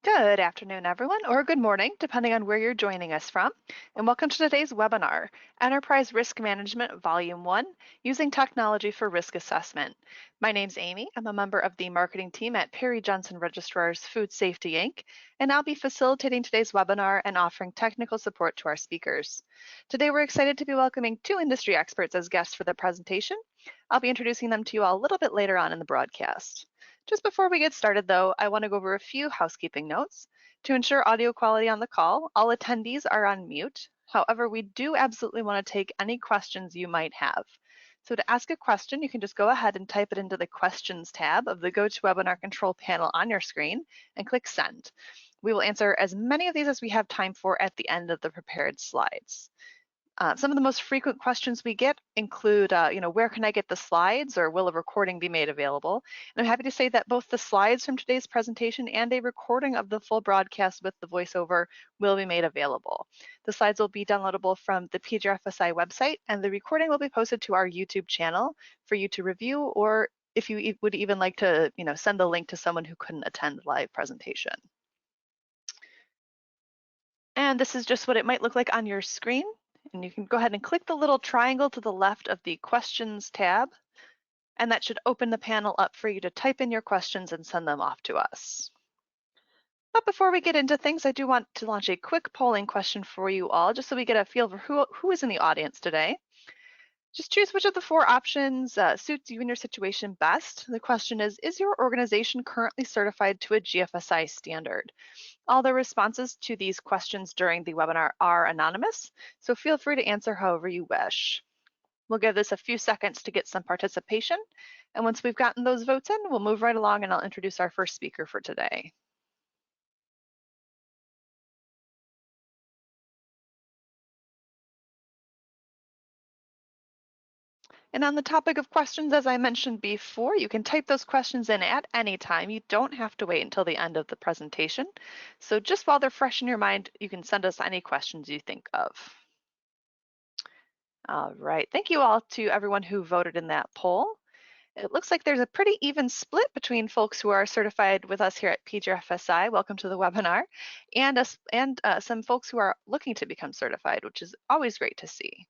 Good afternoon, everyone, or good morning, depending on where you're joining us from. And welcome to today's webinar, Enterprise Risk Management Volume 1, Using Technology for Risk Assessment. My name's Amy. I'm a member of the marketing team at Perry Johnson Registrars Food Safety, Inc., and I'll be facilitating today's webinar and offering technical support to our speakers. Today, we're excited to be welcoming two industry experts as guests for the presentation. I'll be introducing them to you all a little bit later on in the broadcast. Just before we get started, though, I want to go over a few housekeeping notes. To ensure audio quality on the call, all attendees are on mute. However, we do absolutely want to take any questions you might have. So to ask a question, you can just go ahead and type it into the Questions tab of the GoToWebinar control panel on your screen and click Send. We will answer as many of these as we have time for at the end of the prepared slides. Some of the most frequent questions we get include, where can I get the slides, or will a recording be made available? And I'm happy to say that both the slides from today's presentation and a recording of the full broadcast with the voiceover will be made available. The slides will be downloadable from the PGRFSI website, and the recording will be posted to our YouTube channel for you to review, or if you would even like to, send the link to someone who couldn't attend the live presentation. And this is just what it might look like on your screen. And you can go ahead and click the little triangle to the left of the Questions tab, and that should open the panel up for you to type in your questions and send them off to us. But before we get into things, I do want to launch a quick polling question for you all, just so we get a feel for who is in the audience today. Just choose which of the four options suits you and your situation best. The question is your organization currently certified to a GFSI standard? All the responses to these questions during the webinar are anonymous, so feel free to answer however you wish. We'll give this a few seconds to get some participation, and once we've gotten those votes in, we'll move right along and I'll introduce our first speaker for today. And on the topic of questions, as I mentioned before, you can type those questions in at any time. You don't have to wait until the end of the presentation. So just while they're fresh in your mind, you can send us any questions you think of. All right, thank you all to everyone who voted in that poll. It looks like there's a pretty even split between folks who are certified with us here at PGRFSI, welcome to the webinar, and some folks who are looking to become certified, which is always great to see.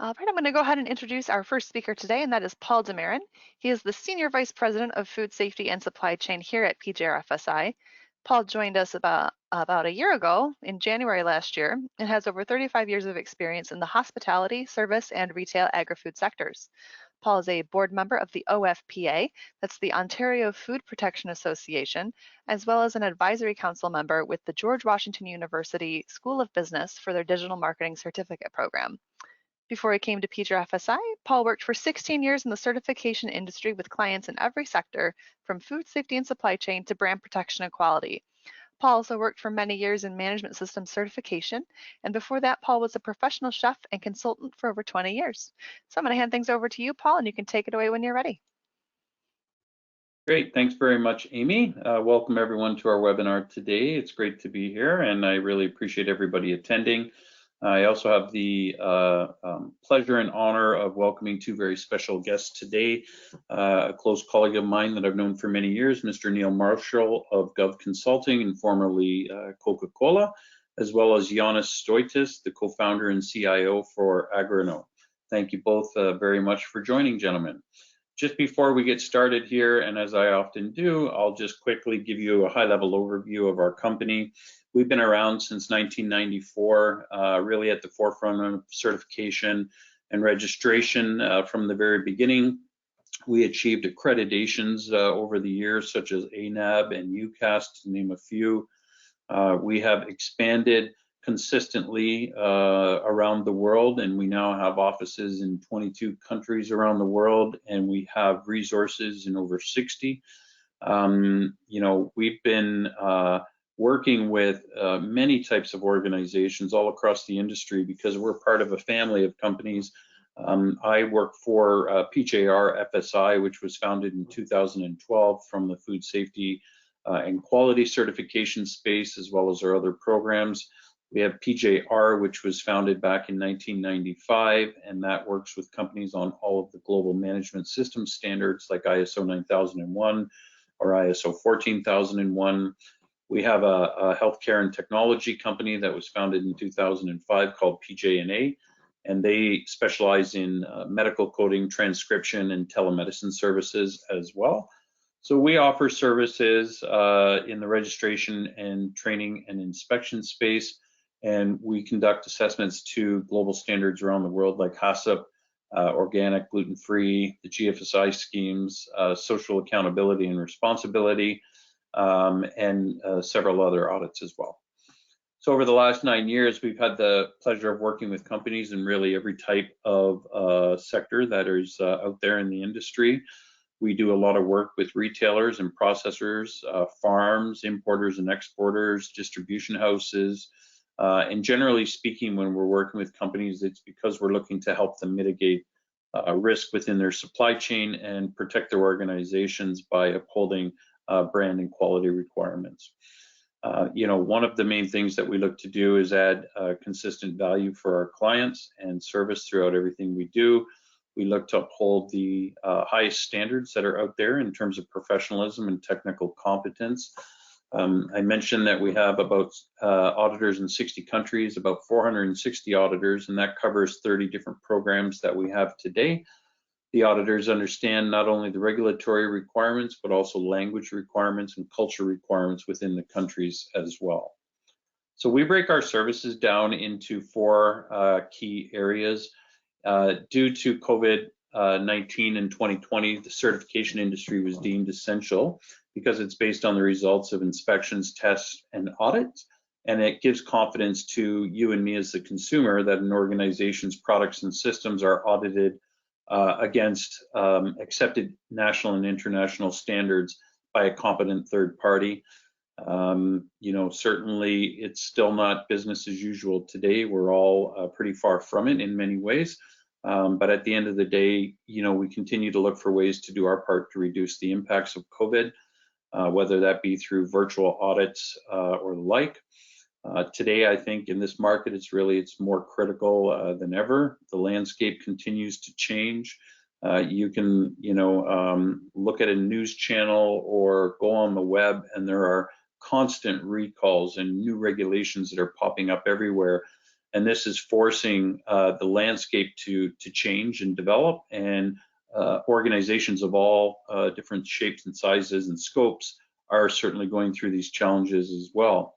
All right, I'm going to go ahead and introduce our first speaker today, and that is Paul Demarin. He is the Senior Vice President of Food Safety and Supply Chain here at PGRFSI. Paul joined us about a year ago in January last year and has over 35 years of experience in the hospitality, service, and retail agri-food sectors. Paul is a board member of the OFPA, that's the Ontario Food Protection Association, as well as an advisory council member with the George Washington University School of Business for their digital marketing certificate program. Before he came to PGRFSI, Paul worked for 16 years in the certification industry with clients in every sector, from food safety and supply chain to brand protection and quality. Paul also worked for many years in management systems certification, and before that, Paul was a professional chef and consultant for over 20 years. So I'm going to hand things over to you, Paul, and you can take it away when you're ready. Great, thanks very much, Amy. Welcome everyone to our webinar today. It's great to be here, and I really appreciate everybody attending. I also have the pleasure and honor of welcoming two very special guests today. A close colleague of mine that I've known for many years, Mr. Neil Marshall of Gov Consulting and formerly Coca-Cola, as well as Yannis Stoitis, the co-founder and CIO for Agrano. Thank you both very much for joining, gentlemen. Just before we get started here, and as I often do, I'll just quickly give you a high-level overview of our company. We've been around since 1994, really at the forefront of certification and registration from the very beginning. We achieved accreditations over the years, such as ANAB and UCAS, to name a few. We have expanded consistently around the world, and we now have offices in 22 countries around the world, and we have resources in over 60. We've been working with many types of organizations all across the industry because we're part of a family of companies. I work for PJR FSI, which was founded in 2012 from the food safety and quality certification space, as well as our other programs. We have PJR, which was founded back in 1995, and that works with companies on all of the global management system standards like ISO 9001, or ISO 14001. We have a healthcare and technology company that was founded in 2005 called PJ&A, and they specialize in medical coding, transcription, and telemedicine services as well. So we offer services in the registration and training and inspection space, and we conduct assessments to global standards around the world like HACCP, organic, gluten-free, the GFSI schemes, social accountability and responsibility, and several other audits as well. So over the last 9 years, we've had the pleasure of working with companies in really every type of sector that is out there in the industry. We do a lot of work with retailers and processors, farms, importers and exporters, distribution houses, and generally speaking, when we're working with companies, it's because we're looking to help them mitigate risk within their supply chain and protect their organizations by upholding brand and quality requirements. One of the main things that we look to do is add consistent value for our clients and service throughout everything we do. We look to uphold the highest standards that are out there in terms of professionalism and technical competence. I mentioned that we have about auditors in 60 countries, about 460 auditors, and that covers 30 different programs that we have today. The auditors understand not only the regulatory requirements, but also language requirements and culture requirements within the countries as well. So we break our services down into 4 key areas. Due to COVID-19 in 2020, the certification industry was deemed essential because it's based on the results of inspections, tests, and audits. And it gives confidence to you and me as the consumer that an organization's products and systems are audited against accepted national and international standards by a competent third party. Certainly it's still not business as usual today. We're all pretty far from it in many ways. But at the end of the day, we continue to look for ways to do our part to reduce the impacts of COVID, whether that be through virtual audits or the like. Today, I think in this market, it's more critical than ever. The landscape continues to change. You can, look at a news channel or go on the web, and there are constant recalls and new regulations that are popping up everywhere. And this is forcing the landscape to change and develop. And organizations of all different shapes and sizes and scopes are certainly going through these challenges as well.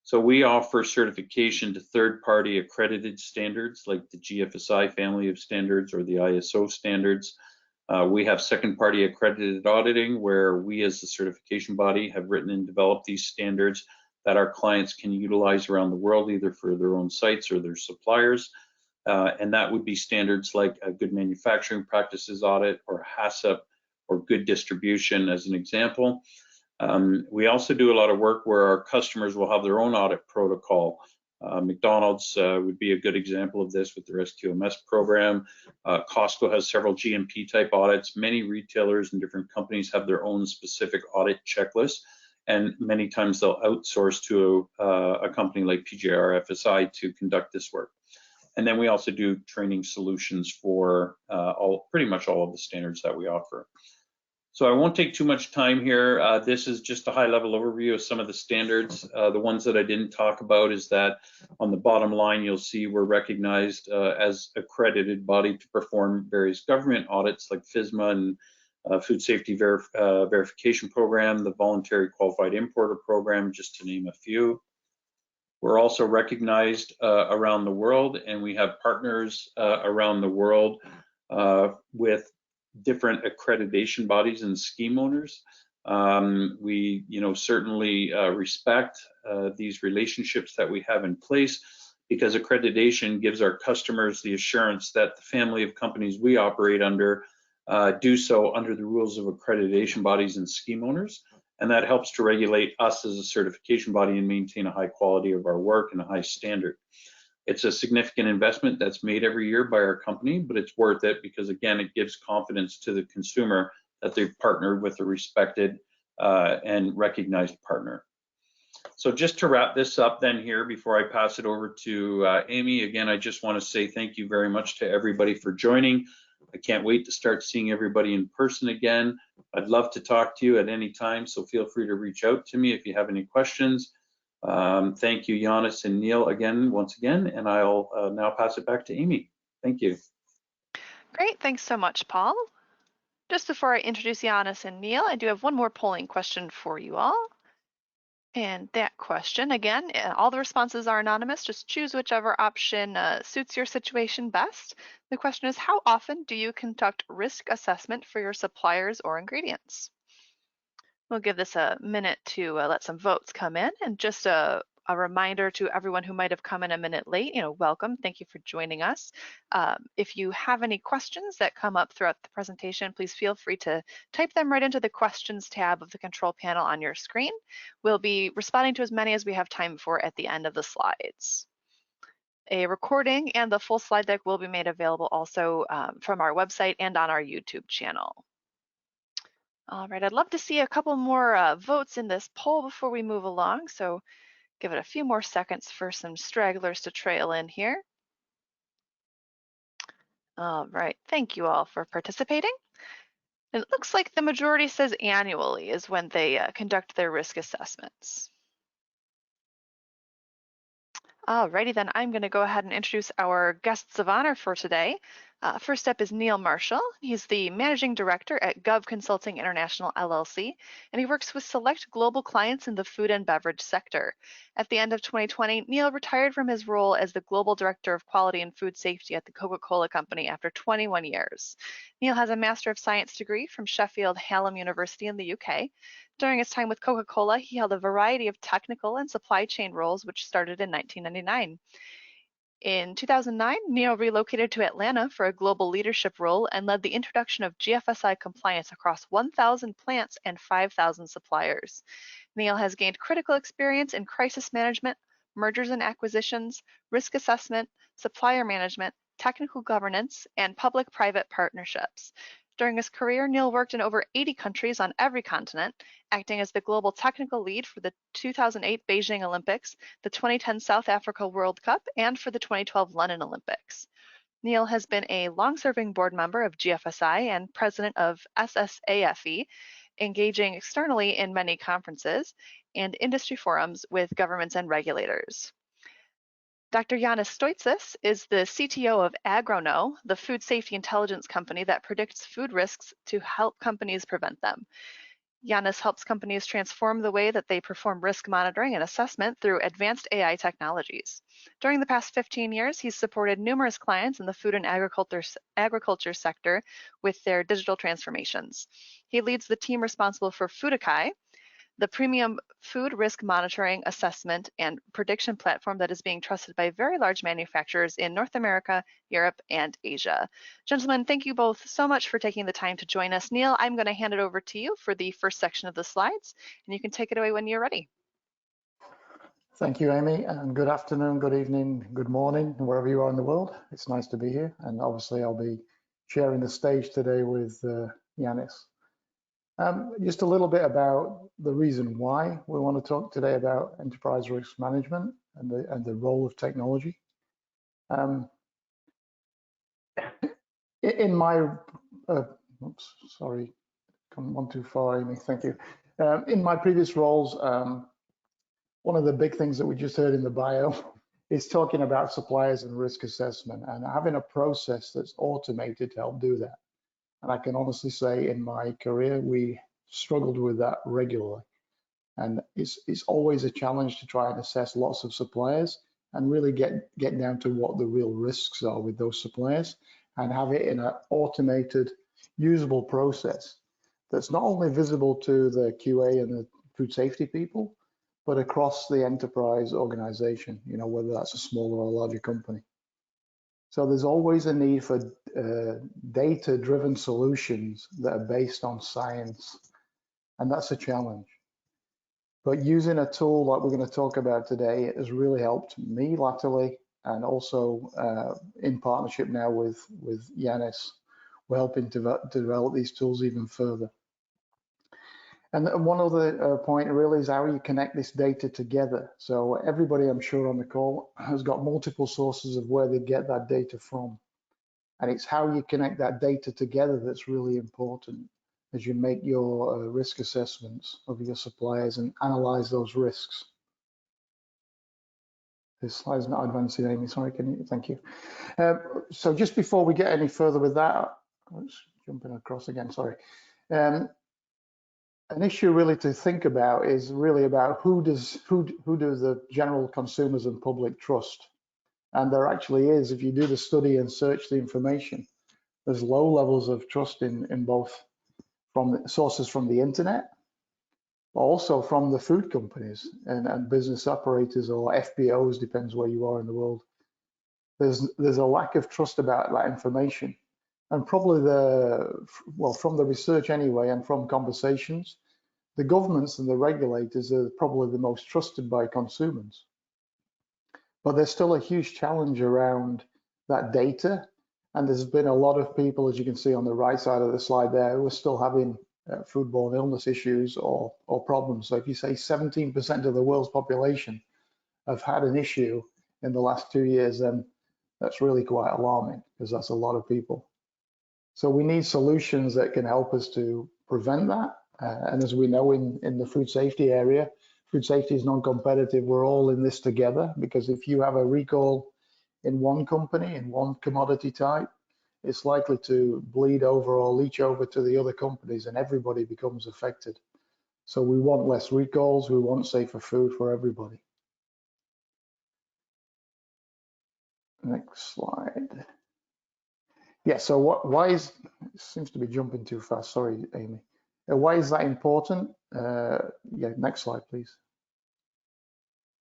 So we offer certification to third-party accredited standards like the GFSI family of standards or the ISO standards. We have second-party accredited auditing where we as the certification body have written and developed these standards that our clients can utilize around the world, either for their own sites or their suppliers. And that would be standards like a good manufacturing practices audit or HACCP or good distribution as an example. We also do a lot of work where our customers will have their own audit protocol. McDonald's would be a good example of this with their SQMS program. Costco has several GMP type audits. Many retailers and different companies have their own specific audit checklists, and many times they'll outsource to a company like PJR FSI to conduct this work. And then we also do training solutions for pretty much all of the standards that we offer. So I won't take too much time here. This is just a high-level overview of some of the standards. The ones that I didn't talk about is that on the bottom line, you'll see we're recognized as accredited body to perform various government audits like FSMA and Food Safety Verification Program, the Voluntary Qualified Importer Program, just to name a few. We're also recognized around the world, and we have partners around the world with different accreditation bodies and scheme owners. We, certainly respect these relationships that we have in place because accreditation gives our customers the assurance that the family of companies we operate under do so under the rules of accreditation bodies and scheme owners. And that helps to regulate us as a certification body and maintain a high quality of our work and a high standard. It's a significant investment that's made every year by our company, but it's worth it because, again, it gives confidence to the consumer that they've partnered with a respected and recognized partner. So just to wrap this up then here before I pass it over to Amy, again, I just want to say thank you very much to everybody for joining. I can't wait to start seeing everybody in person again. I'd love to talk to you at any time, so feel free to reach out to me if you have any questions. Thank you, Giannis and Neil, once again, and I'll now pass it back to Amy. Thank you. Great, thanks so much, Paul. Just before I introduce Giannis and Neil, I do have one more polling question for you all. And that question, again, all the responses are anonymous. Just choose whichever option suits your situation best. The question is, how often do you conduct risk assessment for your suppliers or ingredients? We'll give this a minute to let some votes come in. And just a reminder to everyone who might have come in a minute late, welcome. Thank you for joining us. If you have any questions that come up throughout the presentation, please feel free to type them right into the questions tab of the control panel on your screen. We'll be responding to as many as we have time for at the end of the slides. A recording and the full slide deck will be made available also from our website and on our YouTube channel. All right, I'd love to see a couple more votes in this poll before we move along, so give it a few more seconds for some stragglers to trail in here. All right, thank you all for participating. And it looks like the majority says annually is when they conduct their risk assessments. Alrighty then, I'm going to go ahead and introduce our guests of honor for today. First up is Neil Marshall. He's the Managing Director at Gov Consulting International LLC, and he works with select global clients in the food and beverage sector. At the end of 2020, Neil retired from his role as the Global Director of Quality and Food Safety at the Coca-Cola Company after 21 years. Neil has a Master of Science degree from Sheffield Hallam University in the UK. During his time with Coca-Cola, he held a variety of technical and supply chain roles, which started in 1999. In 2009, Neil relocated to Atlanta for a global leadership role and led the introduction of GFSI compliance across 1,000 plants and 5,000 suppliers. Neil has gained critical experience in crisis management, mergers and acquisitions, risk assessment, supplier management, technical governance, and public-private partnerships. During his career, Neil worked in over 80 countries on every continent, acting as the global technical lead for the 2008 Beijing Olympics, the 2010 South Africa World Cup, and for the 2012 London Olympics. Neil has been a long-serving board member of GFSI and president of SSAFE, engaging externally in many conferences and industry forums with governments and regulators. Dr. Yanis Stoitsis is the CTO of Agrono, the food safety intelligence company that predicts food risks to help companies prevent them. Yanis helps companies transform the way that they perform risk monitoring and assessment through advanced AI technologies. During the past 15 years, he's supported numerous clients in the food and agriculture sector with their digital transformations. He leads the team responsible for Foodakai, the premium food risk monitoring, assessment, and prediction platform that is being trusted by very large manufacturers in North America, Europe, and Asia. Gentlemen, thank you both so much for taking the time to join us. Neil, I'm going to hand it over to you for the first section of the slides, and you can take it away when you're ready. Thank you, Amy, and good afternoon, good evening, good morning, wherever you are in the world. It's nice to be here, and obviously I'll be sharing the stage today with Yanis. Just a little bit about the reason why we want to talk today about enterprise risk management and the role of technology. In my, oops, sorry, come one too far, Amy, thank you. In my previous roles, one of the big things that we just heard in the bio is talking about suppliers and risk assessment and having a process that's automated to help do that. And I can honestly say in my career, we struggled with that regularly. And it's always a challenge to try and assess lots of suppliers and really get down to what the real risks are with those suppliers and have it in an automated, usable process that's not only visible to the QA and the food safety people, but across the enterprise organization, whether that's a smaller or a larger company. So there's always a need for data-driven solutions that are based on science, and that's a challenge. But using a tool like we're going to talk about today has really helped me latterly, and also in partnership now with Yanis, we're helping to develop these tools even further. And one other point really is how you connect this data together. So everybody, I'm sure, on the call has got multiple sources of where they get that data from. And it's how you connect that data together that's really important as you make your risk assessments of your suppliers and analyze those risks. This slide's not advancing, Amy. Sorry, thank you. So just before we get any further with that, let's jumping across again, sorry. An issue really to think about is really about who do the general consumers and public trust? And there actually is, if you do the study and search the information, there's low levels of trust in both from sources from the internet, but also from the food companies and business operators or FBOs, depends where you are in the world. There's a lack of trust about that information. And probably from the research anyway, and from conversations, the governments and the regulators are probably the most trusted by consumers. But there's still a huge challenge around that data. And there's been a lot of people, as you can see on the right side of the slide there, who are still having foodborne illness issues or problems. So if you say 17% of the world's population have had an issue in the last 2 years, then that's really quite alarming, because that's a lot of people. So we need solutions that can help us to prevent that. And as we know in the food safety area, food safety is non-competitive. We're all in this together, because if you have a recall in one company, in one commodity type, it's likely to bleed over or leach over to the other companies, and everybody becomes affected. So we want less recalls. We want safer food for everybody. Next slide. Yeah, so why is, it seems to be jumping too fast. Sorry, Amy. Why is that important? Yeah, next slide, please.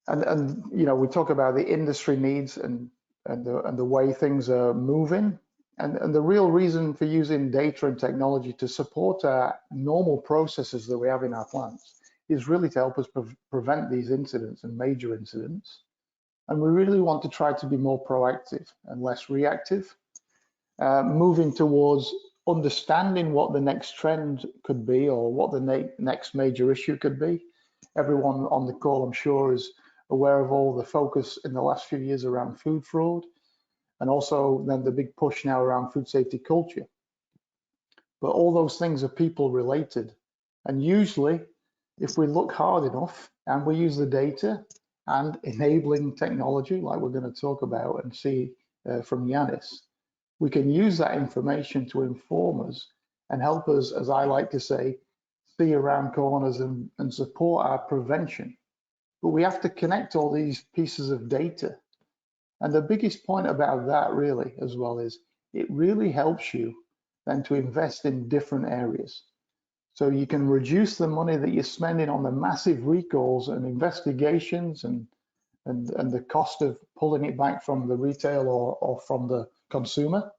And you know, we talk about the industry needs and the way things are moving. And the real reason for using data and technology to support our normal processes that we have in our plants is really to help us prevent these incidents and major incidents. And we really want to try to be more proactive and less reactive, moving towards understanding what the next trend could be or what the next major issue could be. Everyone on the call, I'm sure, is aware of all the focus in the last few years around food fraud, and also then the big push now around food safety culture. But all those things are people related. And usually, if we look hard enough and we use the data and enabling technology, like we're going to talk about and see from Yanis, we can use that information to inform us and help us, as I like to say, see around corners and support our prevention. But we have to connect all these pieces of data. And the biggest point about that really as well is it really helps you then to invest in different areas. So you can reduce the money that you're spending on the massive recalls and investigations and the cost of pulling it back from the retail or from the consumer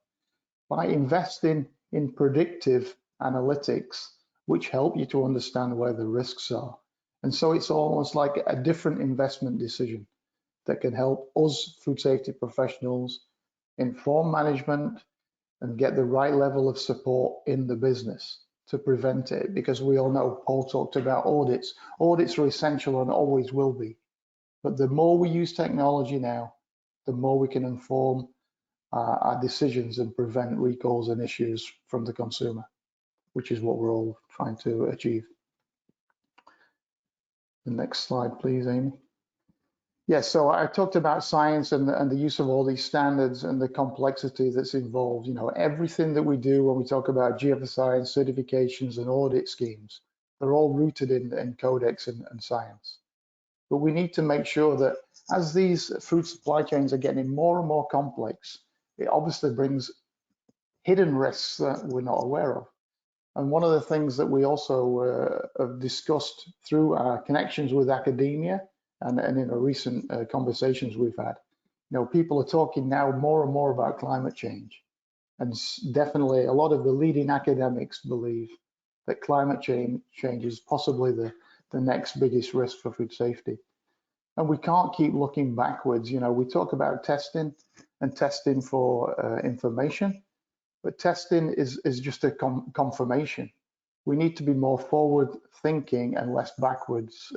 by investing in predictive analytics, which help you to understand where the risks are. And so it's almost like a different investment decision that can help us food safety professionals inform management and get the right level of support in the business to prevent it, because we all know Paul talked about audits. Audits are essential and always will be. But the more we use technology now, the more we can inform our decisions and prevent recalls and issues from the consumer, which is what we're all trying to achieve. The next slide, please, Amy. Yes, so I talked about science and the use of all these standards and the complexity that's involved. You know, everything that we do when we talk about GFSI and certifications and audit schemes, they're all rooted in codex and science. But we need to make sure that as these food supply chains are getting more and more complex, it obviously brings hidden risks that we're not aware of. And one of the things that we also have discussed through our connections with academia and in our recent conversations we've had, you know, people are talking now more and more about climate change. And definitely a lot of the leading academics believe that climate change is possibly the next biggest risk for food safety. And we can't keep looking backwards. You know, we talk about testing and testing for information, but testing is just a confirmation. We need to be more forward thinking and less backwards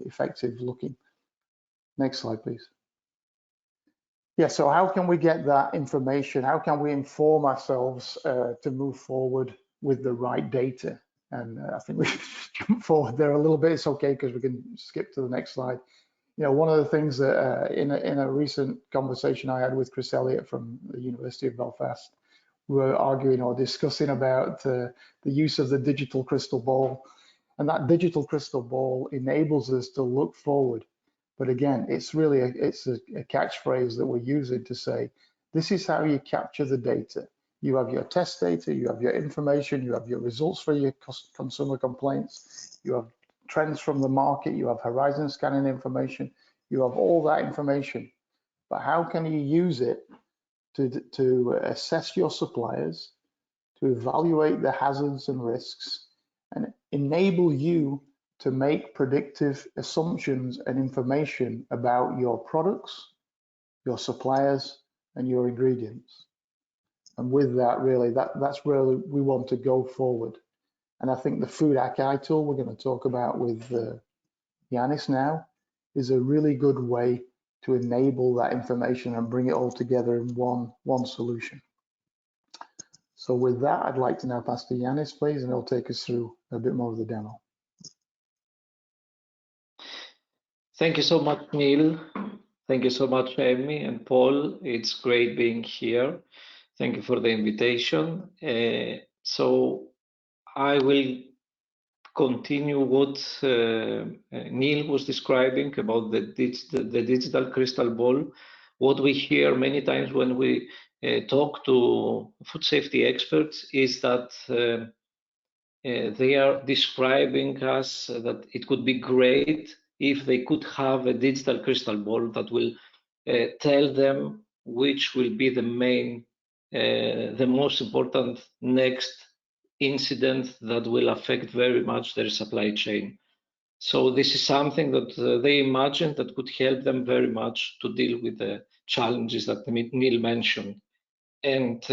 effective looking. Next slide, please. Yeah, so how can we get that information? How can we inform ourselves to move forward with the right data? And I think we should jump forward there a little bit. It's okay because we can skip to the next slide. You know, one of the things that in a recent conversation I had with Chris Elliott from the University of Belfast, we were arguing or discussing about the use of the digital crystal ball. And that digital crystal ball enables us to look forward. But again, it's really a catchphrase that we're using to say, this is how you capture the data. You have your test data, you have your information, you have your results for your consumer complaints, you have trends from the market, you have horizon scanning information, you have all that information. But how can you use it to assess your suppliers, to evaluate the hazards and risks, and enable you to make predictive assumptions and information about your products, your suppliers, and your ingredients. And with that, really, that's where we want to go forward. And I think the Food Akai tool we're going to talk about with Yanis now is a really good way to enable that information and bring it all together in one solution. So with that, I'd like to now pass to Yanis, please, and he'll take us through a bit more of the demo. Thank you so much, Neil. Thank you so much, Amy and Paul. It's great being here. Thank you for the invitation. So I will continue what Neil was describing about the digital crystal ball. What we hear many times when we talk to food safety experts is that they are describing us that it could be great if they could have a digital crystal ball that will tell them which will be the most important next incident that will affect very much their supply chain. So this is something that they imagine that could help them very much to deal with the challenges that Neil mentioned. And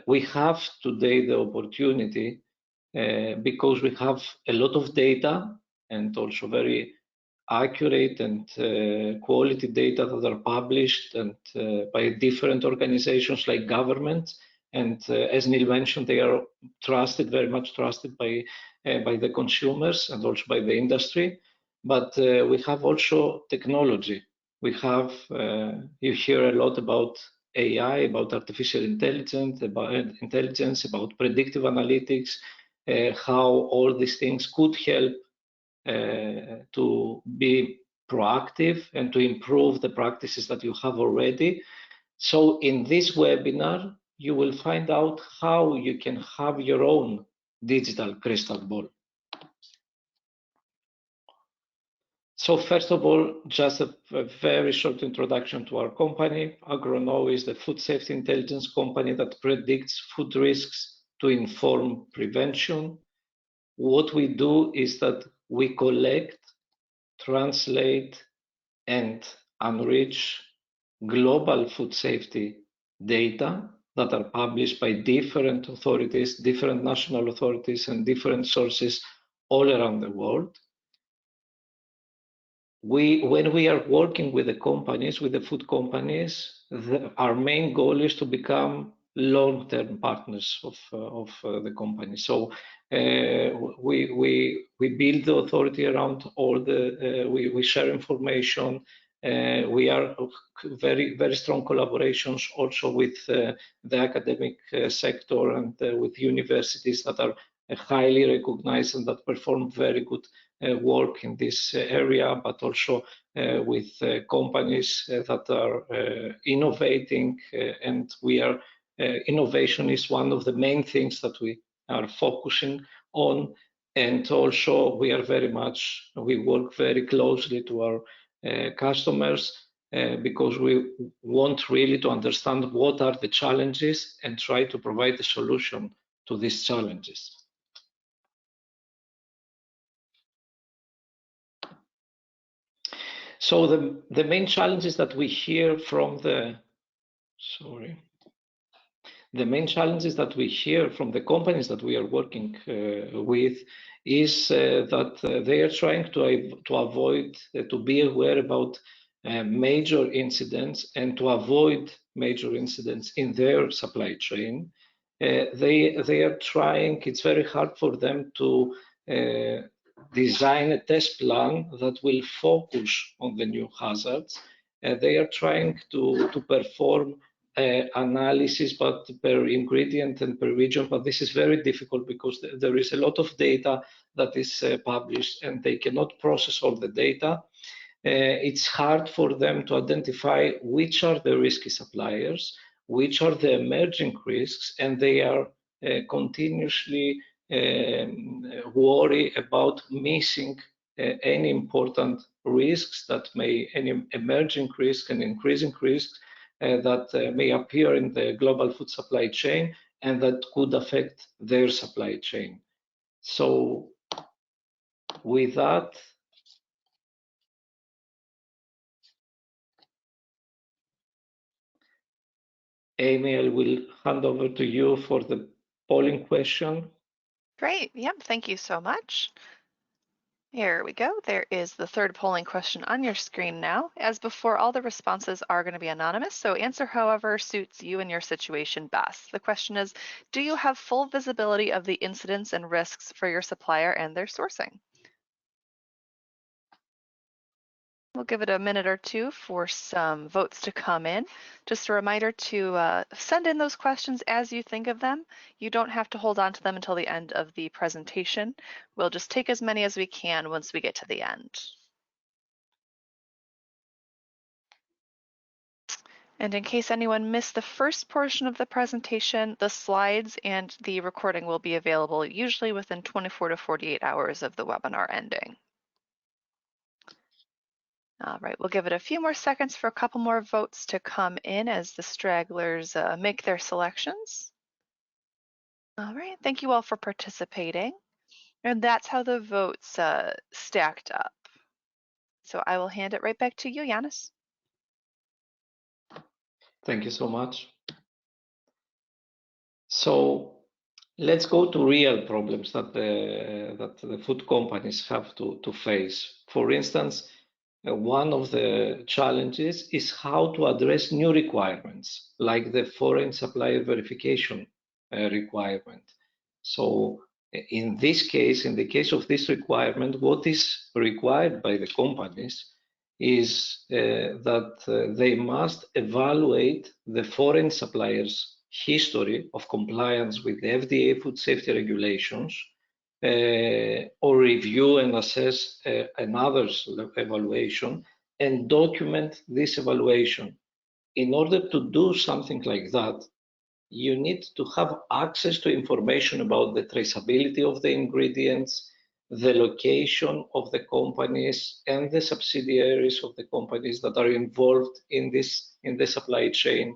we have today the opportunity because we have a lot of data and also very accurate and quality data that are published and by different organizations like governments. And as Neil mentioned, they are trusted, very much trusted by the consumers and also by the industry. But we have also technology. We have, you hear a lot about AI, about artificial intelligence, about predictive analytics, how all these things could help to be proactive and to improve the practices that you have already. So in this webinar, you will find out how you can have your own digital crystal ball. So first of all, just a very short introduction to our company. Agronow is the food safety intelligence company that predicts food risks to inform prevention. What we do is that we collect, translate, and enrich global food safety data that are published by different authorities, different national authorities, and different sources all around the world. When we are working with the companies, with the food companies, our main goal is to become long-term partners of the company. So we build the authority around all the, we share information. We are very strong collaborations also with the academic sector and with universities that are highly recognized and that perform very good work in this area, but also with companies that are innovating, and we are innovation is one of the main things that we are focusing on. And also we work very closely to our customers because we want really to understand what are the challenges and try to provide the solution to these challenges. So the main challenges that we hear from the main challenges that we hear from the companies that we are working with is that they are trying to avoid, to be aware about major incidents and to avoid major incidents in their supply chain. They are trying, it's very hard for them to design a test plan that will focus on the new hazards. They are trying to perform analysis, but per ingredient and per region, but this is very difficult because there is a lot of data that is published and they cannot process all the data. It's hard for them to identify which are the risky suppliers, which are the emerging risks, and they are continuously worry about missing any important risks that may, any emerging risk and increasing risks that may appear in the global food supply chain and that could affect their supply chain. So with that, Amy, I will hand over to you for the polling question. Great. Yep. Thank you so much. Here we go. There is the third polling question on your screen now. As before, all the responses are going to be anonymous, so answer however suits you and your situation best. The question is, do you have full visibility of the incidents and risks for your supplier and their sourcing? We'll give it a minute or two for some votes to come in. Just a reminder to send in those questions as you think of them. You don't have to hold on to them until the end of the presentation. We'll just take as many as we can once we get to the end. And in case anyone missed the first portion of the presentation, the slides and the recording will be available usually within 24 to 48 hours of the webinar ending. All right, we'll give it a few more seconds for a couple more votes to come in as the stragglers make their selections. All right, thank you all for participating. And that's how the votes stacked up. So I will hand it right back to you, Yanis. Thank you so much. So let's go to real problems that the food companies have to face. For instance, one of the challenges is how to address new requirements, like the foreign supplier verification requirement. So in this case, in the case of this requirement, what is required by the companies is that they must evaluate the foreign suppliers' history of compliance with the FDA food safety regulations, or review and assess another's evaluation and document this evaluation. In order to do something like that, you need to have access to information about the traceability of the ingredients, the location of the companies and the subsidiaries of the companies that are involved in the supply chain,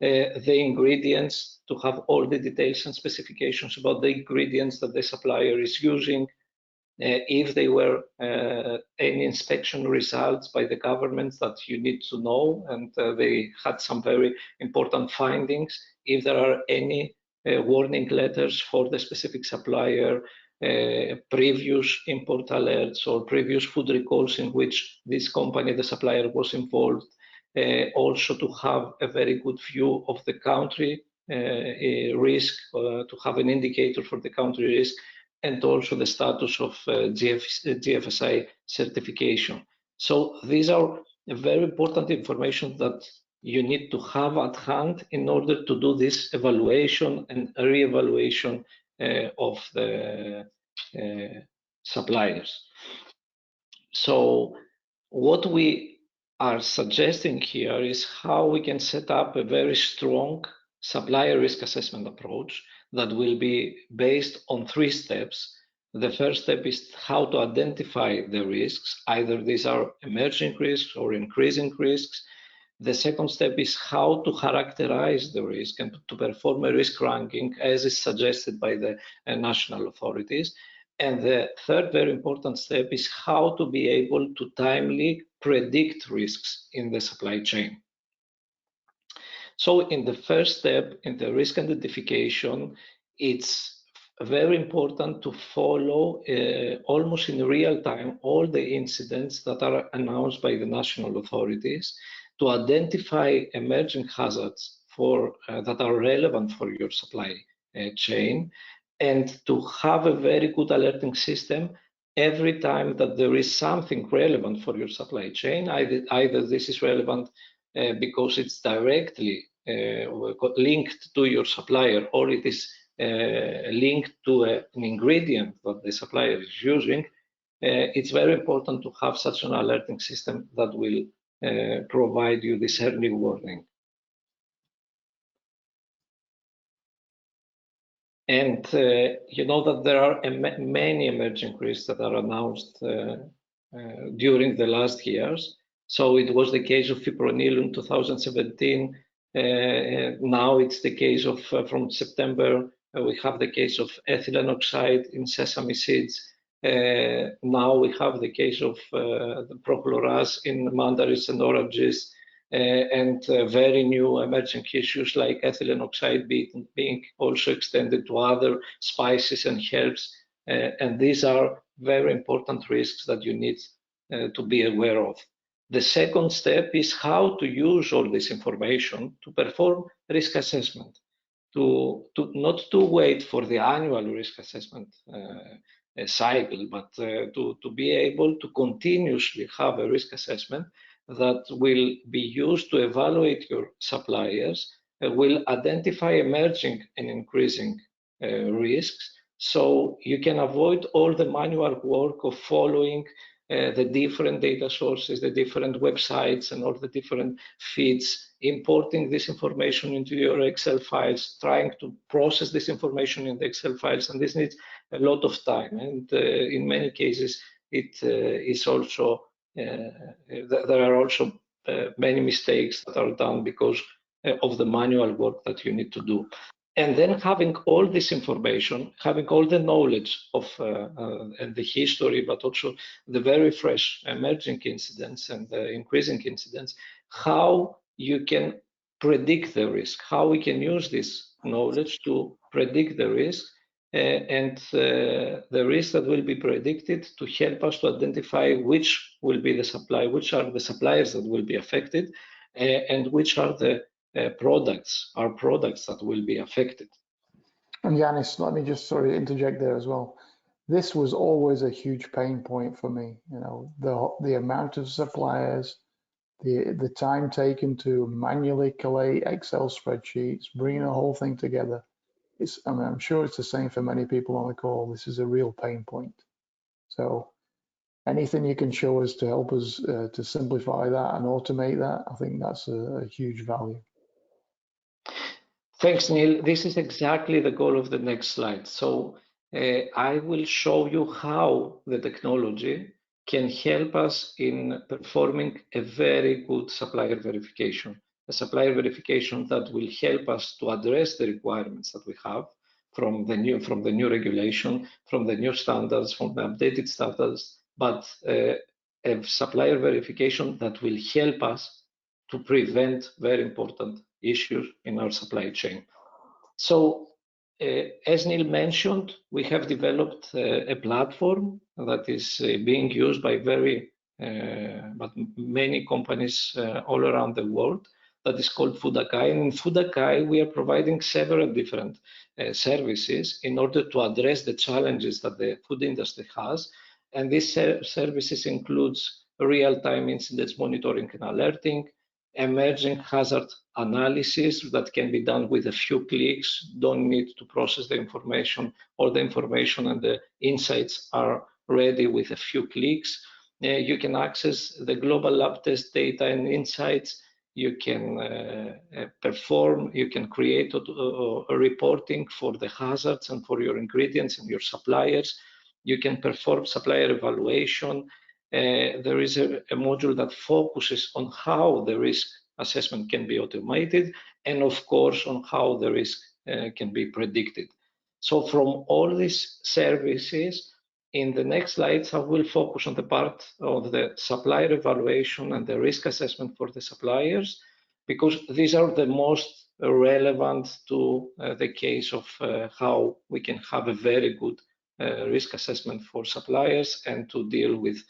the ingredients, to have all the details and specifications about the ingredients that the supplier is using, if there were any inspection results by the government that you need to know, and they had some very important findings, if there are any warning letters for the specific supplier, previous import alerts or previous food recalls in which this company, the supplier, was involved, also to have a very good view of the country risk, to have an indicator for the country risk, and also the status of GFSI certification. So these are very important information that you need to have at hand in order to do this evaluation and re-evaluation of the suppliers. So what we are suggesting here is how we can set up a very strong supplier risk assessment approach that will be based on 3 steps. The first step is how to identify the risks. Either these are emerging risks or increasing risks. The second step is how to characterize the risk and to perform a risk ranking as is suggested by the national authorities. And the third very important step is how to be able to timely predict risks in the supply chain. So in the first step, in the risk identification, it's very important to follow almost in real time all the incidents that are announced by the national authorities to identify emerging hazards that are relevant for your supply chain, and to have a very good alerting system every time that there is something relevant for your supply chain. Either this is relevant because it's directly linked to your supplier, or it is linked to an ingredient that the supplier is using. It's very important to have such an alerting system that will provide you this early warning. And you know that there are many emerging risks that are announced during the last years. So it was the case of fipronil in 2017. Now it's the case of, from September, we have the case of ethylene oxide in sesame seeds. Now we have the case of the prochloras in mandarins and oranges. And very new emerging issues like ethylene oxide being also extended to other spices and herbs. And these are very important risks that you need to be aware of. The second step is how to use all this information to perform risk assessment, not to wait for the annual risk assessment cycle, but to be able to continuously have a risk assessment that will be used to evaluate your suppliers, will identify emerging and increasing risks, so you can avoid all the manual work of following the different data sources, the different websites, and all the different feeds, importing this information into your Excel files, trying to process this information in the Excel files, and this needs a lot of time. And in many cases, it is also there are also many mistakes that are done because of the manual work that you need to do. And then having all this information, having all the knowledge of and the history, but also the very fresh emerging incidents and increasing incidents, how you can predict the risk, how we can use this knowledge to predict the risk, and the risk that will be predicted to help us to identify which will be the supply, which are the suppliers that will be affected, and which are the products that will be affected. And Yanis, let me just interject there as well. This was always a huge pain point for me. You know, the amount of suppliers, the time taken to manually collate Excel spreadsheets, bringing the whole thing together. I mean, I'm sure it's the same for many people on the call. This is a real pain point. So anything you can show us to help us to simplify that and automate that, I think that's a huge value. Thanks, Neil. This is exactly the goal of the next slide. So I will show you how the technology can help us in performing a very good supplier verification, a supplier verification that will help us to address the requirements that we have from the new regulation, from the new standards, from the updated standards, but a supplier verification that will help us to prevent very important issues in our supply chain. So as Neil mentioned, we have developed a platform that is being used by but many companies all around the world, that is called Foodakai. And in Foodakai, we are providing several different services in order to address the challenges that the food industry has. And these services includes real-time incidents monitoring and alerting, emerging hazard analysis that can be done with a few clicks, don't need to process the information. All the information and the insights are ready with a few clicks. You can access the global lab test data and insights. You can you can create a reporting for the hazards and for your ingredients and your suppliers. You can perform supplier evaluation. There is a module that focuses on how the risk assessment can be automated, and of course on how the risk can be predicted. So from all these services, in the next slides, I will focus on the part of the supplier evaluation and the risk assessment for the suppliers, because these are the most relevant to the case of how we can have a very good risk assessment for suppliers and to deal with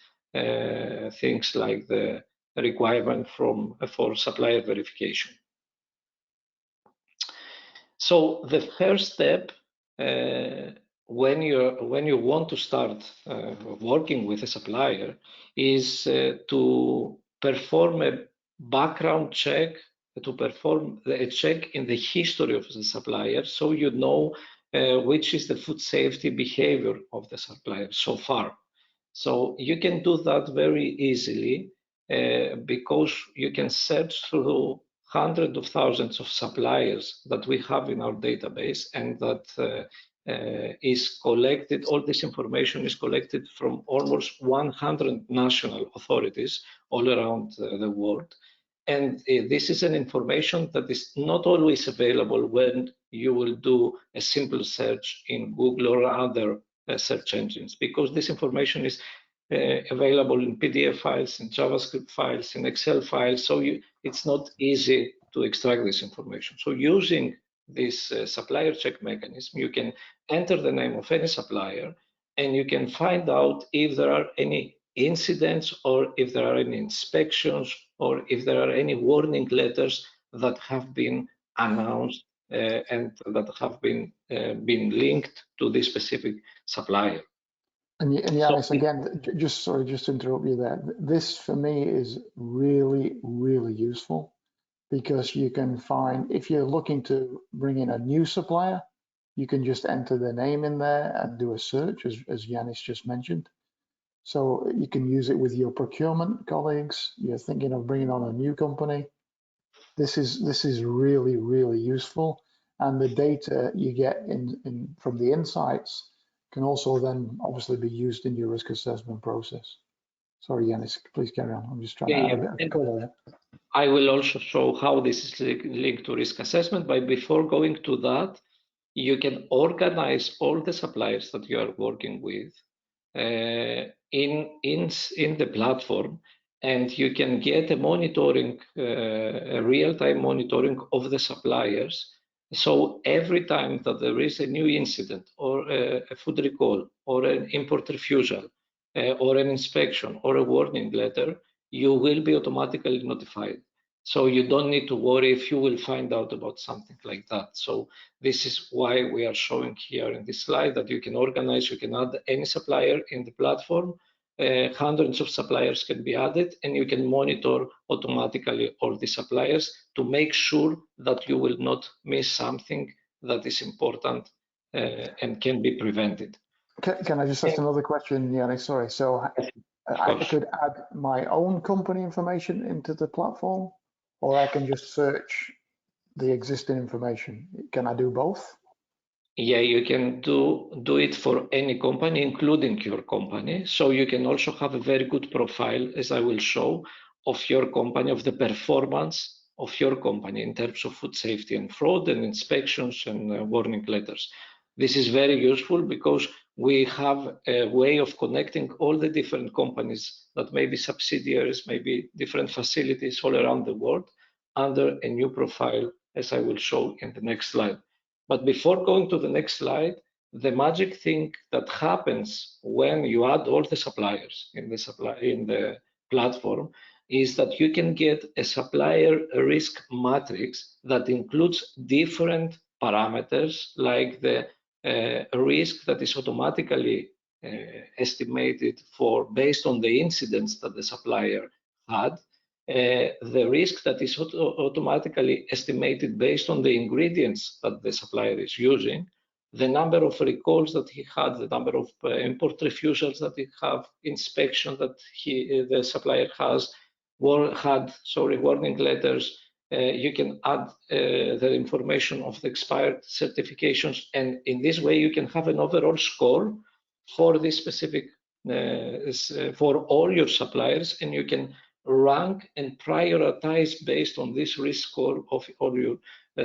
things like the requirement for supplier verification. So the first step when you want to start working with a supplier is to perform a background check, to perform a check in the history of the supplier, so you know which is the food safety behavior of the supplier so far. So you can do that very easily because you can search through hundreds of thousands of suppliers that we have in our database, and that is collected, all this information is collected from almost 100 national authorities all around the world. And this is an information that is not always available when you will do a simple search in Google or other search engines, because this information is available in PDF files, in JavaScript files, in Excel files, so it's not easy to extract this information. So using this supplier check mechanism, you can enter the name of any supplier and you can find out if there are any incidents or if there are any inspections or if there are any warning letters that have been announced and that have been linked to this specific supplier. And Yanis, again, just to interrupt you there. This for me is really, really useful because you can find, if you're looking to bring in a new supplier, you can just enter their name in there and do a search, as Yanis just mentioned. So you can use it with your procurement colleagues. You're thinking of bringing on a new company. This is really, really useful. And the data you get from the insights can also then obviously be used in your risk assessment process. Sorry, Yanis, please carry on. I'm just trying to add a bit of color there. I will also show how this is linked to risk assessment, but before going to that, you can organize all the suppliers that you are working with in the platform, and you can get a monitoring, a real-time monitoring of the suppliers. So every time that there is a new incident or a food recall or an import refusal or an inspection or a warning letter, you will be automatically notified. So you don't need to worry if you will find out about something like that. So this is why we are showing here in this slide that you can organize, you can add any supplier in the platform. Hundreds of suppliers can be added, and you can monitor automatically all the suppliers to make sure that you will not miss something that is important and can be prevented. Can I just ask another question, Yanis? Sorry. So I could add my own company information into the platform, or I can just search the existing information. Can I do both? Yeah, you can do it for any company, including your company. So you can also have a very good profile, as I will show, of your company, of the performance of your company in terms of food safety and fraud and inspections and warning letters. This is very useful because we have a way of connecting all the different companies that may be subsidiaries, maybe different facilities all around the world under a new profile, as I will show in the next slide. But before going to the next slide, the magic thing that happens when you add all the suppliers in the platform is that you can get a supplier risk matrix that includes different parameters, like the risk that is automatically estimated based on the incidents that the supplier had, the risk that is automatically estimated based on the ingredients that the supplier is using, the number of recalls that he had, the number of import refusals that he have, inspection that the supplier has, warning letters. You can add the information of the expired certifications, and in this way you can have an overall score for this specific, for all your suppliers, and you can rank and prioritize based on this risk score of all your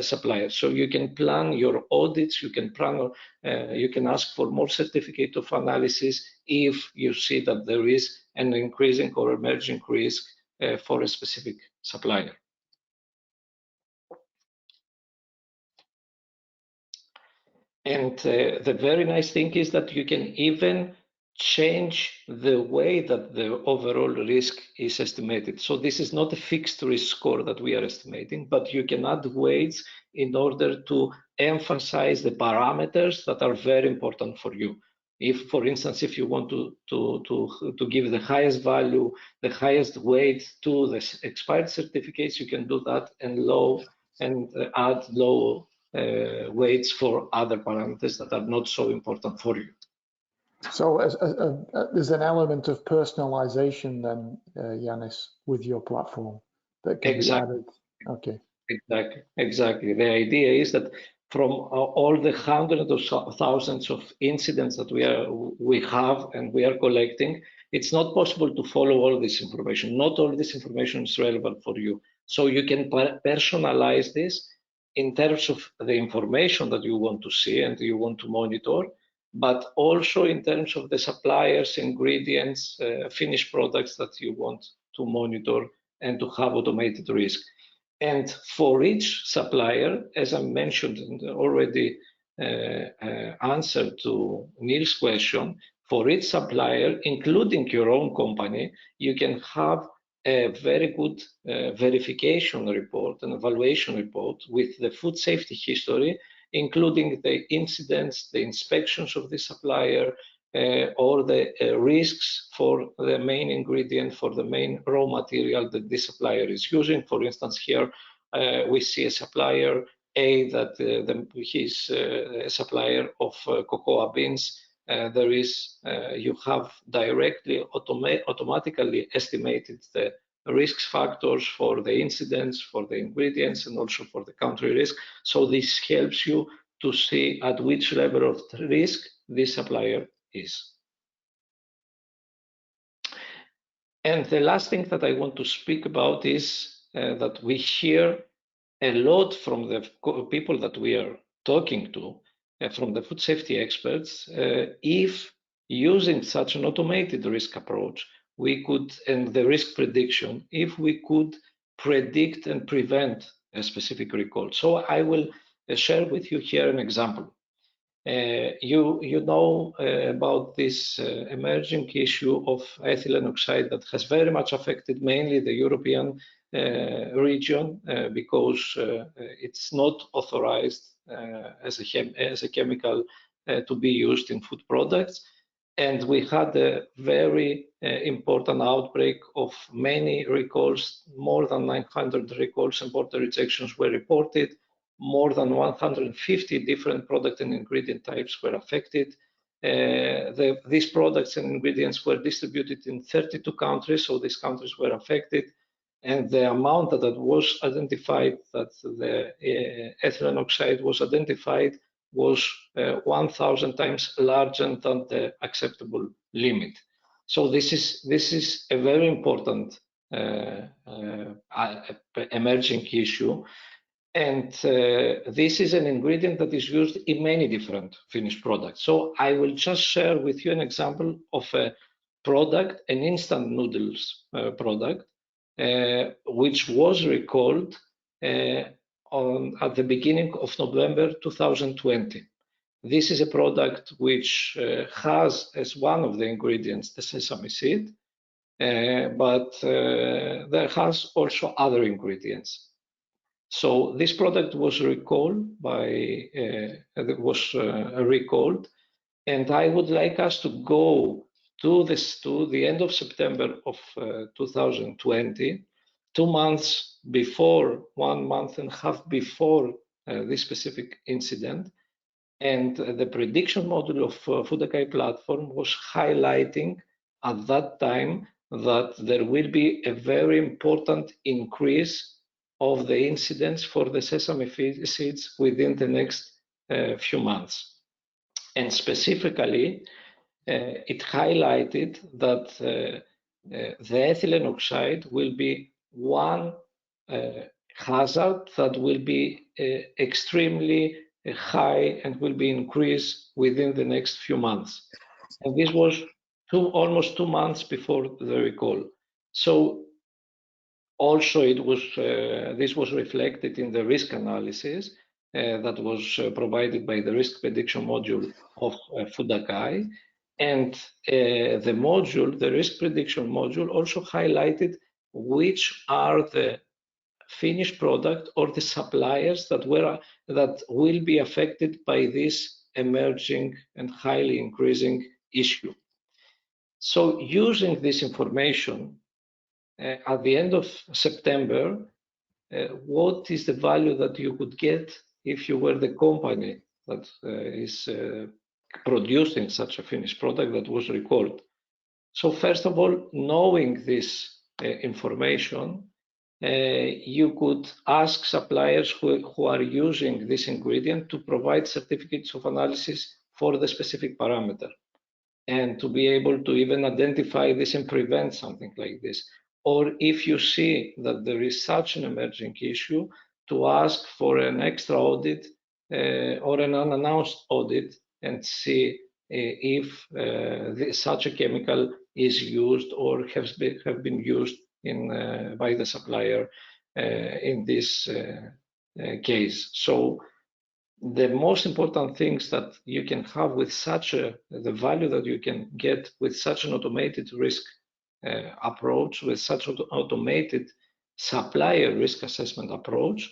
suppliers. So you can plan your audits, you can plan, you can ask for more certificate of analysis if you see that there is an increasing or emerging risk for a specific supplier. And the very nice thing is that you can even change the way that the overall risk is estimated. So this is not a fixed risk score that we are estimating, but you can add weights in order to emphasize the parameters that are very important for you. If, for instance, if you want to give the highest value, the highest weight to the expired certificates, you can do that, and add low weights for other parameters that are not so important for you. So there's an element of personalization then, Yanis, with your platform that can be added. Okay. Exactly. The idea is that from all the hundreds of thousands of incidents that we have and we are collecting, it's not possible to follow all this information. Not all this information is relevant for you. So you can personalize this in terms of the information that you want to see and you want to monitor, but also in terms of the suppliers, ingredients, finished products that you want to monitor and to have automated risk. And for each supplier, as I mentioned and already answered to Neil's question, for each supplier, including your own company, you can have a very good verification report, an evaluation report with the food safety history, including the incidents, the inspections of the supplier, or the risks for the main ingredient, for the main raw material that this supplier is using. For instance, here we see a supplier A that he's a supplier of cocoa beans. You have directly automatically estimated the risk factors for the incidents, for the ingredients, and also for the country risk. So this helps you to see at which level of risk this supplier is. And the last thing that I want to speak about is that we hear a lot from the people that we are talking to, from the food safety experts, if using such an automated risk approach, we could, and the risk prediction, if we could predict and prevent a specific recall. So I will share with you here an example. You know about this emerging issue of ethylene oxide that has very much affected mainly the European region because it's not authorized as a chemical to be used in food products. And we had a very important outbreak of many recalls. More than 900 recalls and border rejections were reported. More than 150 different product and ingredient types were affected. These products and ingredients were distributed in 32 countries, so these countries were affected. And the amount that was identified, that the ethylene oxide was identified, was 1,000 times larger than the acceptable limit. So this is a very important emerging issue. And this is an ingredient that is used in many different finished products. So I will just share with you an example of a product, an instant noodles product, which was recalled at the beginning of November 2020. This is a product which has as one of the ingredients the sesame seed, but there has also other ingredients. So this product was recalled and I would like us to go to the end of September of 2020, 2 months before, 1 month and a half before this specific incident. And the prediction model of Foodakai platform was highlighting at that time that there will be a very important increase of the incidents for the sesame seeds within the next few months. And specifically, it highlighted that the ethylene oxide will be one hazard that will be extremely high and will be increased within the next few months. And this was almost 2 months before the recall. So also, this was reflected in the risk analysis, that was provided by the risk prediction module of Fudakai. And the risk prediction module also highlighted which are the finished product or the suppliers that will be affected by this emerging and highly increasing issue. So using this information, at the end of September, what is the value that you could get if you were the company that is producing such a finished product that was recalled? So first of all, knowing this information, you could ask suppliers who are using this ingredient to provide certificates of analysis for the specific parameter, and to be able to even identify this and prevent something like this. Or if you see that there is such an emerging issue, to ask for an extra audit or an unannounced audit and see if such a chemical is used or have been used by the supplier in this case. So the most important things that you can have with the value that you can get with such an automated risk approach, with such an automated supplier risk assessment approach,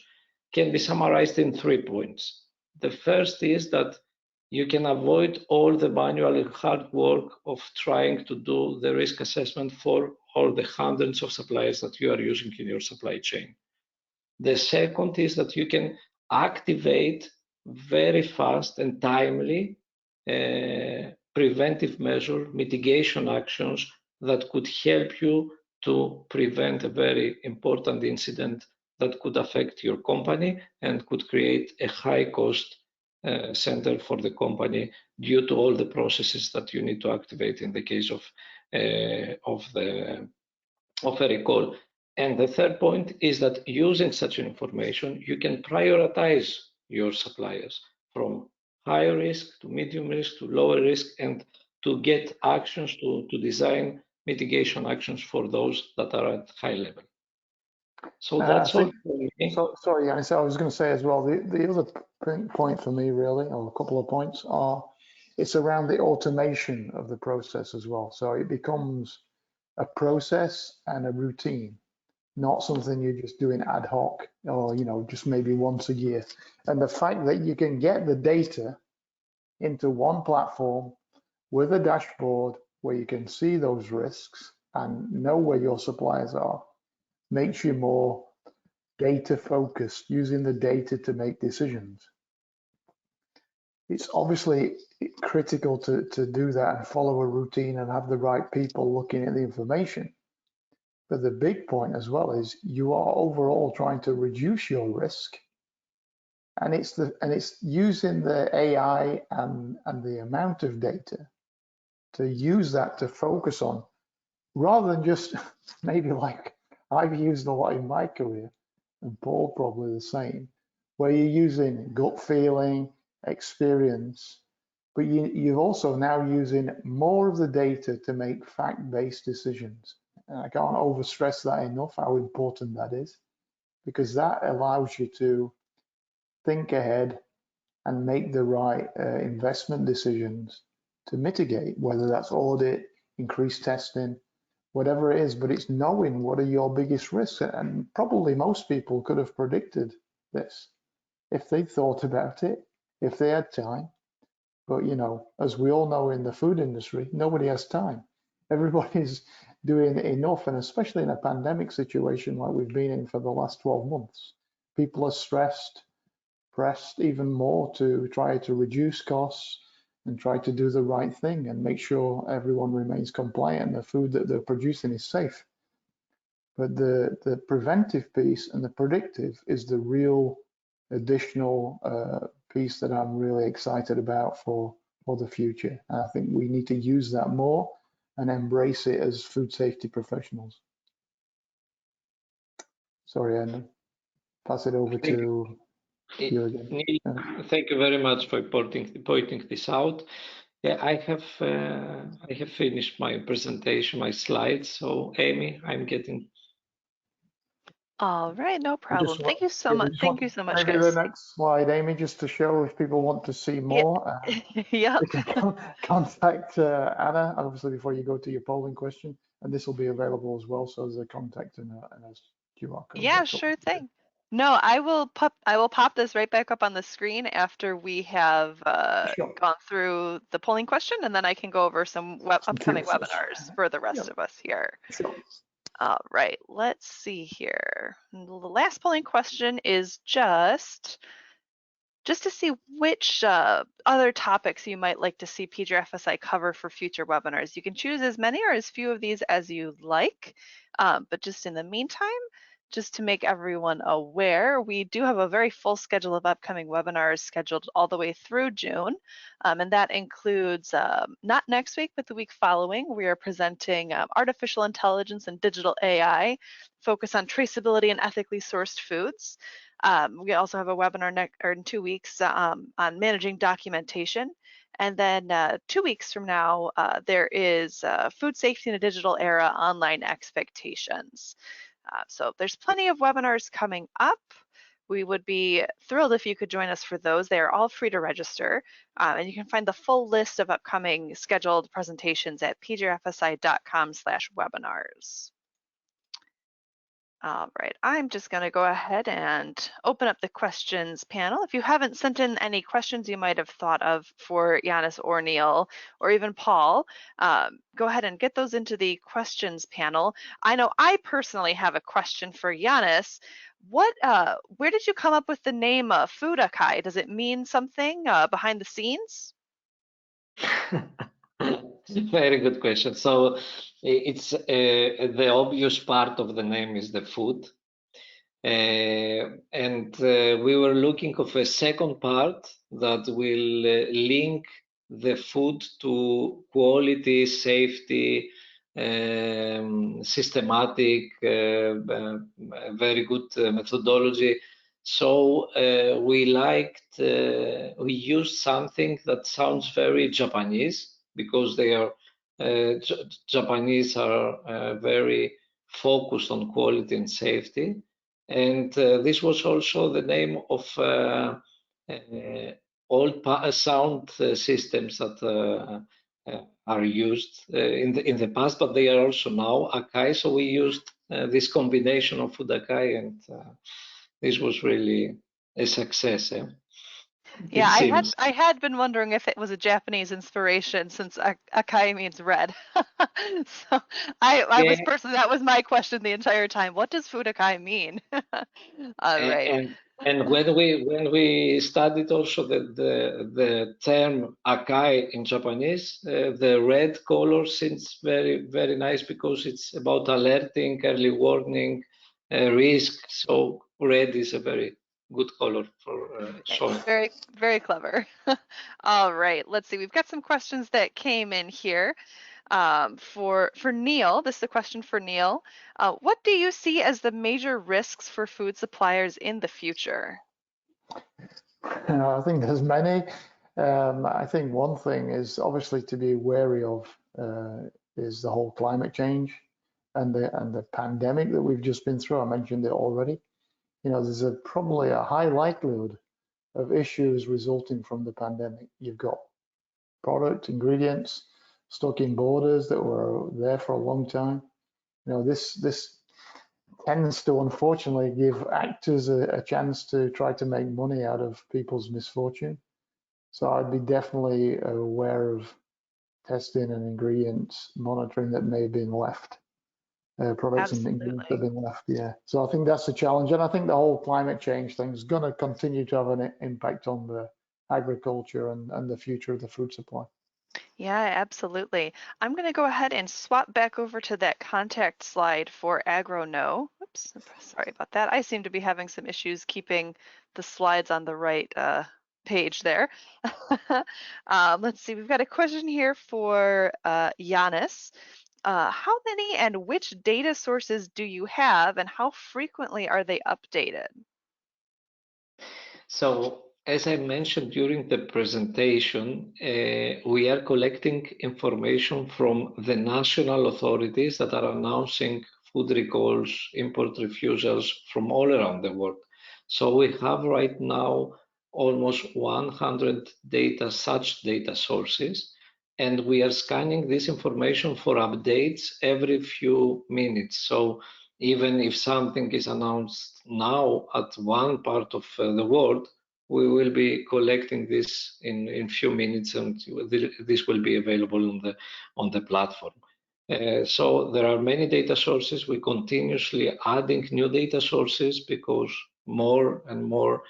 can be summarized in 3 points. The first is that you can avoid all the manual and hard work of trying to do the risk assessment for all the hundreds of suppliers that you are using in your supply chain. The second is that you can activate very fast and timely preventive measure mitigation actions that could help you to prevent a very important incident that could affect your company and could create a high cost center for the company due to all the processes that you need to activate in the case of a recall. And the third point is that using such information, you can prioritize your suppliers from higher risk to medium risk to lower risk, and to get actions to design mitigation actions for those that are at high level. So that's all for me. Sorry, Yanis, I was going to say as well, the other point for me really, or a couple of points, are it's around the automation of the process as well. So it becomes a process and a routine, not something you're just doing ad hoc or, just maybe once a year. And the fact that you can get the data into one platform with a dashboard where you can see those risks and know where your suppliers are makes you more data focused, using the data to make decisions. It's obviously critical to do that and follow a routine and have the right people looking at the information. But the big point as well is you are overall trying to reduce your risk, and it's using the AI and the amount of data to use that to focus on, rather than just maybe like I've used a lot in my career, and Paul probably the same, where you're using gut feeling, experience, but you're also now using more of the data to make fact-based decisions. And I can't overstress that enough, how important that is, because that allows you to think ahead and make the right investment decisions to mitigate, whether that's audit, increased testing, whatever it is. But it's knowing what are your biggest risks. And probably most people could have predicted this if they thought about it, if they had time. But, as we all know in the food industry, nobody has time. Everybody's doing enough, and especially in a pandemic situation like we've been in for the last 12 months, people are stressed, pressed even more to try to reduce costs and try to do the right thing and make sure everyone remains compliant and the food that they're producing is safe. But the preventive piece and the predictive is the real additional piece that I'm really excited about for the future. And I think we need to use that more and embrace it as food safety professionals. Sorry, Anna. Pass it over to you again. Neil, thank you very much for pointing this out. Yeah, I have finished my presentation, my slides. So Amy, I'm getting. All right, no We just problem. want, Thank you so yeah, we much. just Thank want you so much, maybe the guys. next slide, Amy, just to show if people want to see Yeah. more. Yep. You can contact Anna, obviously, before you go to your polling question, and this will be available as well. So there's a contact and a QR code Yeah, that's up sure there. thing. No, I will pop this right back up on the screen after we have Sure. gone through the polling question, and then I can go over some Some key upcoming results. webinars for the Yep. rest of us here. Sure. All right, let's see here. The last polling question is just to see which other topics you might like to see PGFSI cover for future webinars. You can choose as many or as few of these as you like, but just in the meantime, just to make everyone aware, we do have a very full schedule of upcoming webinars scheduled all the way through June, and that includes not next week, but the week following. We are presenting artificial intelligence and digital AI, focus on traceability and ethically sourced foods. We also have a webinar in 2 weeks on managing documentation. And then 2 weeks from now, there is food safety in a digital era, online expectations. So there's plenty of webinars coming up. We would be thrilled if you could join us for those. They are all free to register. And you can find the full list of upcoming scheduled presentations at pgrfsi.com/webinars. All right, I'm just going to go ahead and open up the questions panel. If you haven't sent in any questions you might have thought of for Giannis or Neil or even Paul, go ahead and get those into the questions panel. I know I personally have a question for Giannis. Where did you come up with the name Food Akai? Does it mean something behind the scenes? Very good question. So it's the obvious part of the name is the food. And we were looking of a second part that will link the food to quality, safety, systematic, very good methodology. So we used something that sounds very Japanese because they are Japanese are very focused on quality and safety. And this was also the name of old sound systems that are used in the past, but they are also now Akai. So we used this combination of food Akai, and this was really a success. Yeah, It seems. I had been wondering if it was a Japanese inspiration since Akai means red. So I Yeah, was personally, that was my question the entire time. What does Fudakai mean? All right. and when we studied also the term Akai in Japanese, the red color seems very nice because it's about alerting, early warning, risk. So red is a very good color for showing. Very clever. All right, let's see. We've got some questions that came in here. For Neil, this is a question for Neil. What do you see as the major risks for food suppliers in the future? I think there's many. I think one thing is obviously to be wary of is the whole climate change and the pandemic that we've just been through. I mentioned it already. You know, there's probably a high likelihood of issues resulting from the pandemic. You've got product ingredients stuck in borders that were there for a long time. You know, this tends to unfortunately give actors a chance to try to make money out of people's misfortune. So I'd be definitely aware of testing and ingredients monitoring that may have been left. Products and ingredients that have Absolutely. been left, yeah. So I think that's the challenge. And I think the whole climate change thing is going to continue to have an impact on the agriculture and the future of the food supply. Yeah, absolutely. I'm going to go ahead and swap back over to that contact slide for AgroKnow. Oops, sorry about that. I seem to be having some issues keeping the slides on the right page there. Let's see, we've got a question here for Giannis. How many and which data sources do you have, and how frequently are they updated? So, as I mentioned during the presentation, we are collecting information from the national authorities that are announcing food recalls, import refusals from all around the world. So we have right now almost 100 such data sources, and we are scanning this information for updates every few minutes. So even if something is announced now at one part of the world, we will be collecting this in few minutes, and this will be available on the platform. So there are many data sources. We continuously adding new data sources because more and more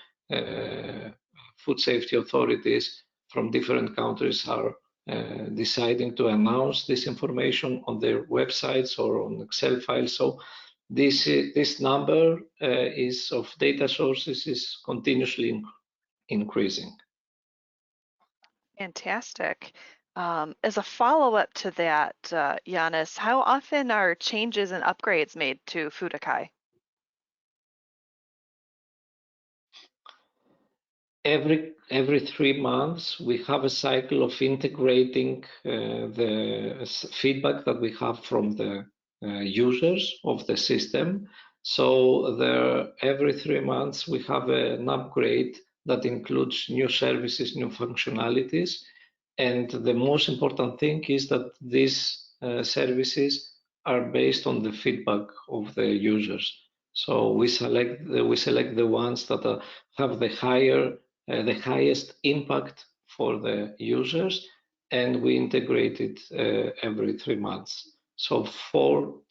food safety authorities from different countries are deciding to announce this information on their websites or on Excel files. So this number of data sources is continuously increasing. Fantastic. As a follow-up to that, Yanis, how often are changes and upgrades made to Fudakai? Every 3 months, we have a cycle of integrating the feedback that we have from the users of the system. So every 3 months, we have an upgrade that includes new services, new functionalities. And the most important thing is that these services are based on the feedback of the users. So we select the ones that have the highest impact for the users, and we integrate it every 3 months. So four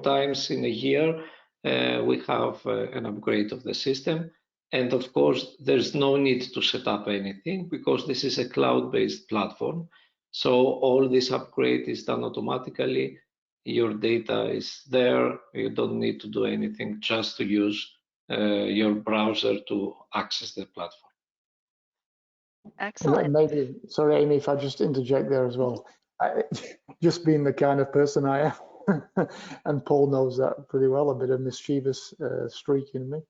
times in a year, we have an upgrade of the system. And of course, there's no need to set up anything because this is a cloud-based platform. So all this upgrade is done automatically. Your data is there. You don't need to do anything, just to use your browser to access the platform. Excellent. Maybe, sorry, Amy, if I just interject there as well. Just being the kind of person I am, and Paul knows that pretty well, a bit of mischievous streak in me.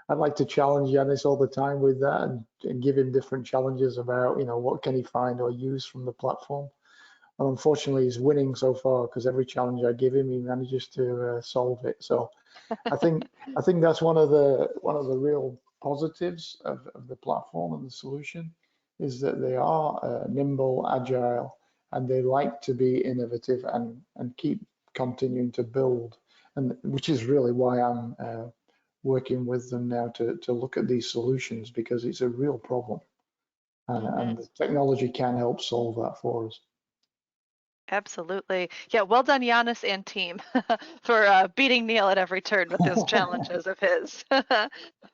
I'd like to challenge Yanis all the time with that and give him different challenges about, what can he find or use from the platform. And unfortunately, he's winning so far because every challenge I give him, he manages to solve it. So I think that's one of the real positives of the platform and the solution is that they are nimble, agile, and they like to be innovative and keep continuing to build, and which is really why I'm working with them now to look at these solutions, because it's a real problem, and the technology can help solve that for us. Absolutely. Yeah, well done, Yanis and team, for beating Neil at every turn with those challenges of his.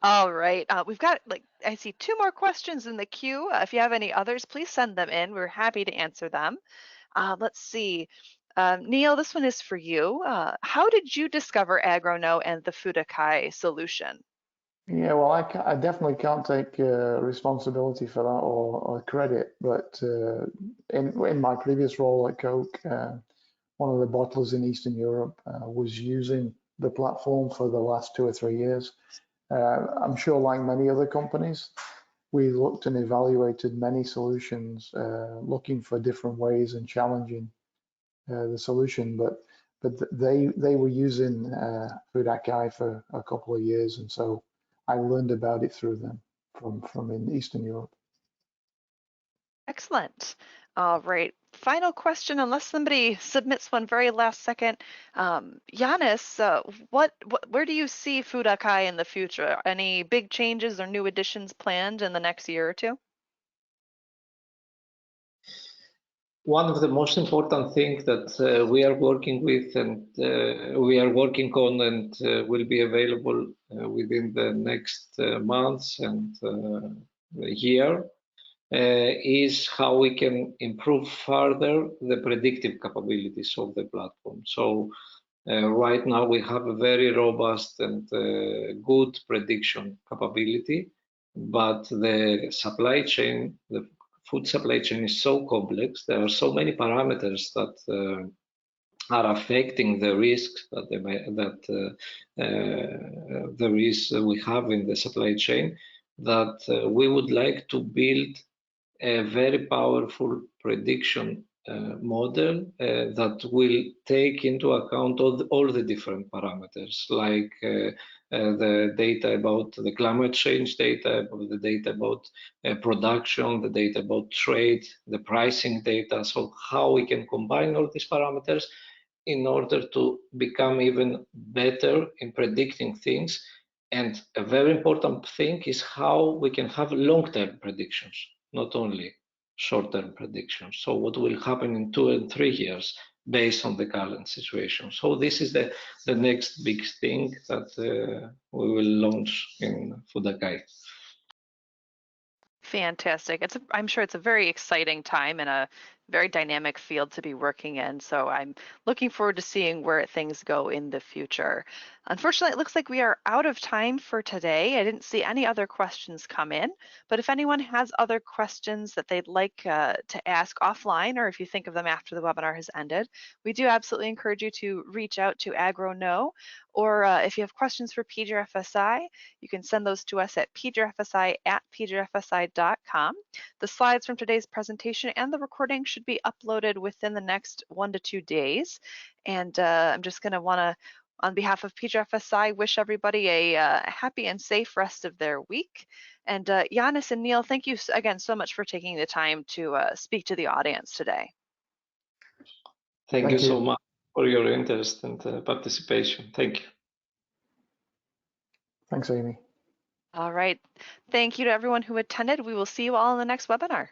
All right. We've got, I see 2 more questions in the queue. If you have any others, please send them in. We're happy to answer them. Let's see. Neil, this one is for you. How did you discover AgroKnow and the Fudakai solution? Yeah, well, I definitely can't take responsibility for that or credit, but in my previous role at Coke, one of the bottlers in Eastern Europe was using the platform for the last 2 or 3 years. I'm sure, like many other companies, we looked and evaluated many solutions, looking for different ways and challenging the solution, but they were using Fudakai for a couple of years, and so I learned about it through them from in Eastern Europe. Excellent. All right. Final question, unless somebody submits one very last second. Yanis, where do you see Fudakai in the future? Any big changes or new additions planned in the next year or 2? One of the most important things that we are working with and we are working on and will be available within the next months and year is how we can improve further the predictive capabilities of the platform. So right now we have a very robust and good prediction capability, but the supply chain, the food supply chain is so complex. There are so many parameters that are affecting the risks that we have in the supply chain, that we would like to build a very powerful prediction model that will take into account all the different parameters, like the data about the climate change data, the data about production, the data about trade, the pricing data. So how we can combine all these parameters in order to become even better in predicting things. And a very important thing is how we can have long-term predictions, not only short-term predictions. So what will happen in 2 and 3 years based on the current situation. So this is the next big thing that we will launch in Fudakai. Fantastic. I'm sure it's a very exciting time and a very dynamic field to be working in. So I'm looking forward to seeing where things go in the future. Unfortunately, it looks like we are out of time for today. I didn't see any other questions come in, but if anyone has other questions that they'd like to ask offline, or if you think of them after the webinar has ended, we do absolutely encourage you to reach out to AgroKnow, or if you have questions for PGRFSI, you can send those to us at pgrfsi@pgrfsi.com. The slides from today's presentation and the recording should be uploaded within the next 1 to 2 days. And I'm just going to want to, on behalf of PGRFSI, wish everybody a happy and safe rest of their week. And Giannis and Neil, thank you again so much for taking the time to speak to the audience today. Thank you so much for your interest and participation. Thank you. Thanks, Amy. All right. Thank you to everyone who attended. We will see you all in the next webinar.